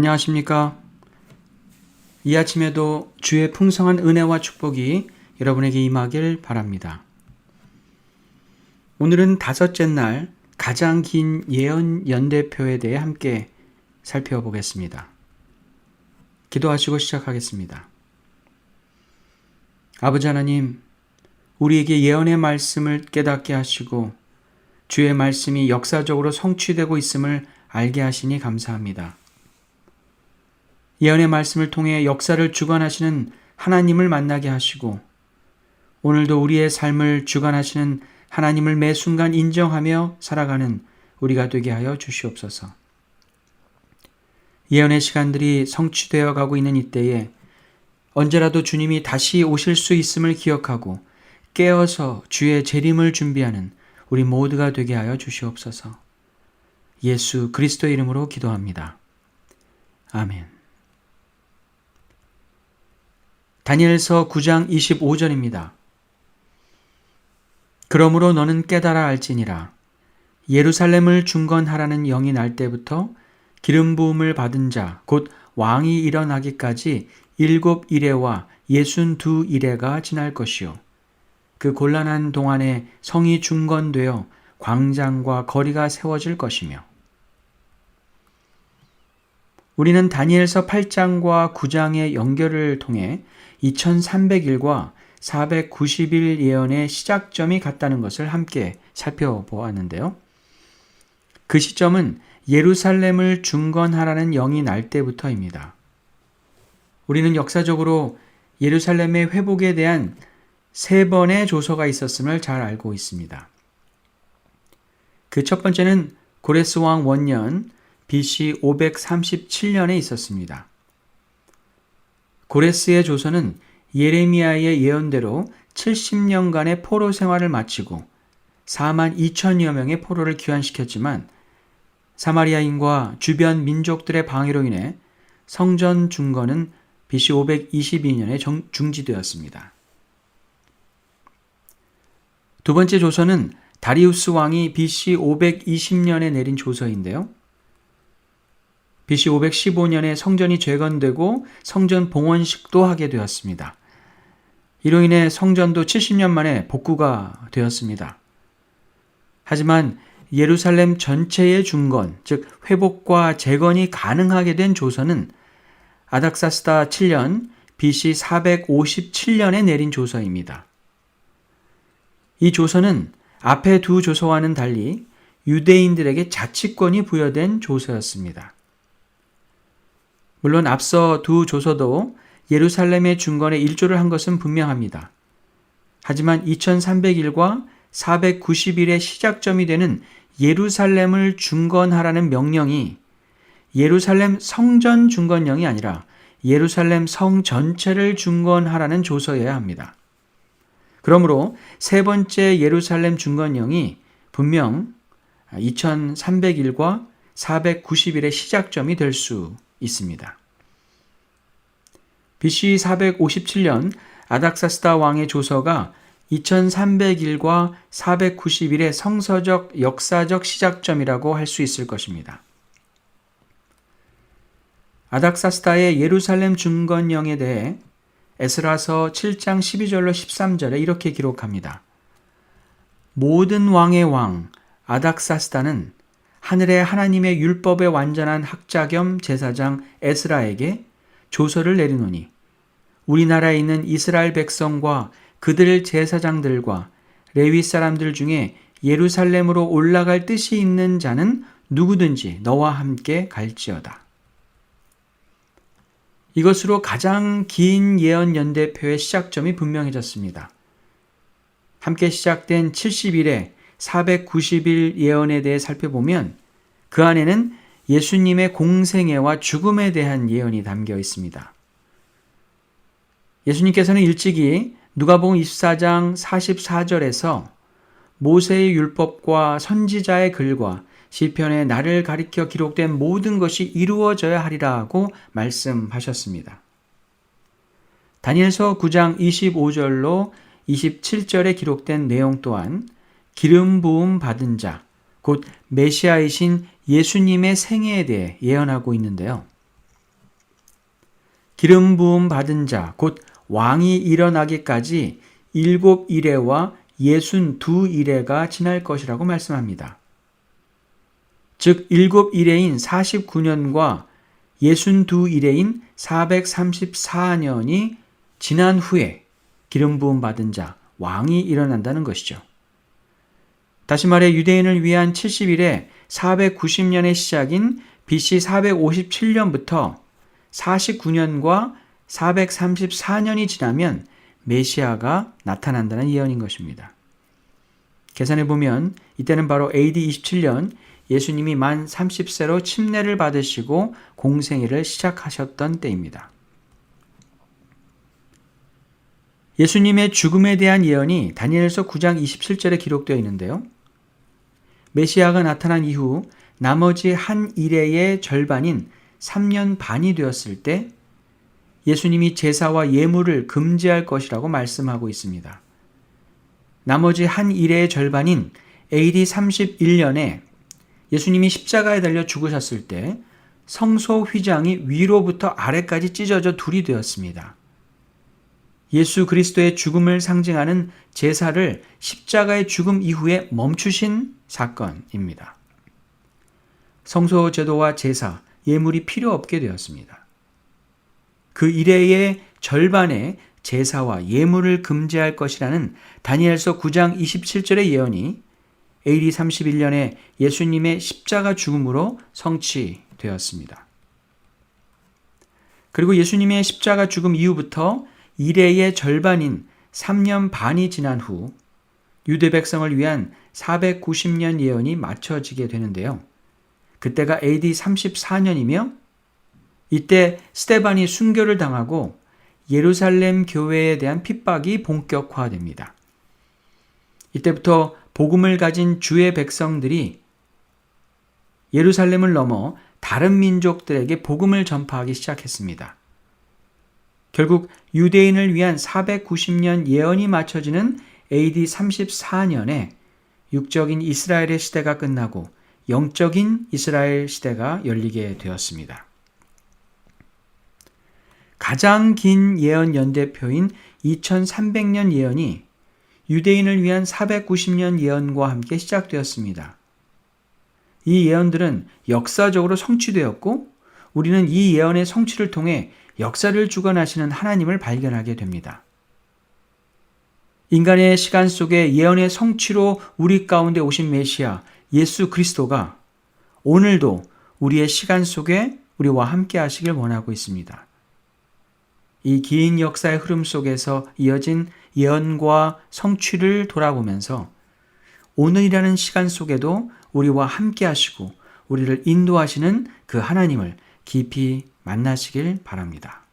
안녕하십니까? 이 아침에도 주의 풍성한 은혜와 축복이 여러분에게 임하길 바랍니다. 오늘은 다섯째 날 가장 긴 예언 연대표에 대해 함께 살펴보겠습니다. 기도하시고 시작하겠습니다. 아버지 하나님, 우리에게 예언의 말씀을 깨닫게 하시고 주의 말씀이 역사적으로 성취되고 있음을 알게 하시니 감사합니다. 예언의 말씀을 통해 역사를 주관하시는 하나님을 만나게 하시고 오늘도 우리의 삶을 주관하시는 하나님을 매 순간 인정하며 살아가는 우리가 되게 하여 주시옵소서. 예언의 시간들이 성취되어 가고 있는 이때에 언제라도 주님이 다시 오실 수 있음을 기억하고 깨어서 주의 재림을 준비하는 우리 모두가 되게 하여 주시옵소서. 예수 그리스도의 이름으로 기도합니다. 아멘. 다니엘서 9장 25절입니다. 그러므로 너는 깨달아 알지니라. 예루살렘을 중건하라는 영이 날 때부터 기름 부음을 받은 자 곧 왕이 일어나기까지 7이레와 62이레가 지날 것이요. 그 곤란한 동안에 성이 중건되어 광장과 거리가 세워질 것이며. 우리는 다니엘서 8장과 9장의 연결을 통해 2300일과 490일 예언의 시작점이 같다는 것을 함께 살펴보았는데요. 그 시점은 예루살렘을 중건하라는 영이 날 때부터입니다. 우리는 역사적으로 예루살렘의 회복에 대한 3번의 조서가 있었음을 잘 알고 있습니다. 그 첫 번째는 고레스 왕 원년 BC 537년에 있었습니다. 고레스의 조서는 예레미야의 예언대로 70년간의 포로 생활을 마치고 4만 2천여 명의 포로를 귀환시켰지만 사마리아인과 주변 민족들의 방해로 인해 성전 중건은 BC 522년에 중지되었습니다. 두 번째 조서는 다리우스 왕이 BC 520년에 내린 조서인데요. BC 515년에 성전이 재건되고 성전 봉헌식도 하게 되었습니다. 이로 인해 성전도 70년 만에 복구가 되었습니다. 하지만 예루살렘 전체의 중건, 즉 회복과 재건이 가능하게 된 조서는 아닥사스다 7년 BC 457년에 내린 조서입니다. 이 조서는 앞의 두 조서와는 달리 유대인들에게 자치권이 부여된 조서였습니다. 물론 앞서 두 조서도 예루살렘의 중건에 일조를 한 것은 분명합니다. 하지만 2300일과 490일의 시작점이 되는 예루살렘을 중건하라는 명령이 예루살렘 성전 중건령이 아니라 예루살렘 성 전체를 중건하라는 조서여야 합니다. 그러므로 세 번째 예루살렘 중건령이 분명 2300일과 490일의 시작점이 될 수 있습니다. BC 457년 아닥사스다 왕의 조서가 2300일과 490일의 성서적 역사적 시작점이라고 할 수 있을 것입니다. 아닥사스다의 예루살렘 중건령에 대해 에스라서 7장 12절로 13절에 이렇게 기록합니다. 모든 왕의 왕 아닥사스다는 하늘의 하나님의 율법의 완전한 학자 겸 제사장 에스라에게 조서를 내리노니 우리나라에 있는 이스라엘 백성과 그들 제사장들과 레위 사람들 중에 예루살렘으로 올라갈 뜻이 있는 자는 누구든지 너와 함께 갈지어다. 이것으로 가장 긴 예언 연대표의 시작점이 분명해졌습니다. 함께 시작된 70일의 490일 예언에 대해 살펴보면 그 안에는 예수님의 공생애와 죽음에 대한 예언이 담겨 있습니다. 예수님께서는 일찍이 누가복음 24장 44절에서 모세의 율법과 선지자의 글과 시편에 나를 가리켜 기록된 모든 것이 이루어져야 하리라고 말씀하셨습니다. 다니엘서 9장 25절로 27절에 기록된 내용 또한 기름 부음 받은 자, 곧 메시아이신 예수님의 생애에 대해 예언하고 있는데요. 기름 부음 받은 자, 곧 왕이 일어나기까지 7이레와 62이레가 지날 것이라고 말씀합니다. 즉 7이레인 49년과 62이레인 434년이 지난 후에 기름 부음 받은 자, 왕이 일어난다는 것이죠. 다시 말해 유대인을 위한 70일에 490년의 시작인 BC 457년부터 49년과 434년이 지나면 메시아가 나타난다는 예언인 것입니다. 계산해 보면 이때는 바로 AD 27년 예수님이 만 30세로 침례를 받으시고 공생애를 시작하셨던 때입니다. 예수님의 죽음에 대한 예언이 다니엘서 9장 27절에 기록되어 있는데요. 메시아가 나타난 이후 나머지 한 이레의 절반인 3년 반이 되었을 때 예수님이 제사와 예물을 금지할 것이라고 말씀하고 있습니다. 나머지 한 이레의 절반인 AD 31년에 예수님이 십자가에 달려 죽으셨을 때 성소 휘장이 위로부터 아래까지 찢어져 둘이 되었습니다. 예수 그리스도의 죽음을 상징하는 제사를 십자가의 죽음 이후에 멈추신 사건입니다. 성소 제도와 제사, 예물이 필요 없게 되었습니다. 그 이래의 절반의 제사와 예물을 금지할 것이라는 다니엘서 9장 27절의 예언이 AD 31년에 예수님의 십자가 죽음으로 성취되었습니다. 그리고 예수님의 십자가 죽음 이후부터 이래의 절반인 3년 반이 지난 후 유대 백성을 위한 490년 예언이 맞춰지게 되는데요. 그때가 AD 34년이며 이때 스데반이 순교를 당하고 예루살렘 교회에 대한 핍박이 본격화됩니다. 이때부터 복음을 가진 주의 백성들이 예루살렘을 넘어 다른 민족들에게 복음을 전파하기 시작했습니다. 결국 유대인을 위한 490년 예언이 맞춰지는 AD 34년에 육적인 이스라엘의 시대가 끝나고 영적인 이스라엘 시대가 열리게 되었습니다. 가장 긴 예언 연대표인 2300년 예언이 유대인을 위한 490년 예언과 함께 시작되었습니다. 이 예언들은 역사적으로 성취되었고 우리는 이 예언의 성취를 통해 역사를 주관하시는 하나님을 발견하게 됩니다. 인간의 시간 속에 예언의 성취로 우리 가운데 오신 메시아 예수 그리스도가 오늘도 우리의 시간 속에 우리와 함께 하시길 원하고 있습니다. 이 긴 역사의 흐름 속에서 이어진 예언과 성취를 돌아보면서 오늘이라는 시간 속에도 우리와 함께 하시고 우리를 인도하시는 그 하나님을 깊이 만나시길 바랍니다.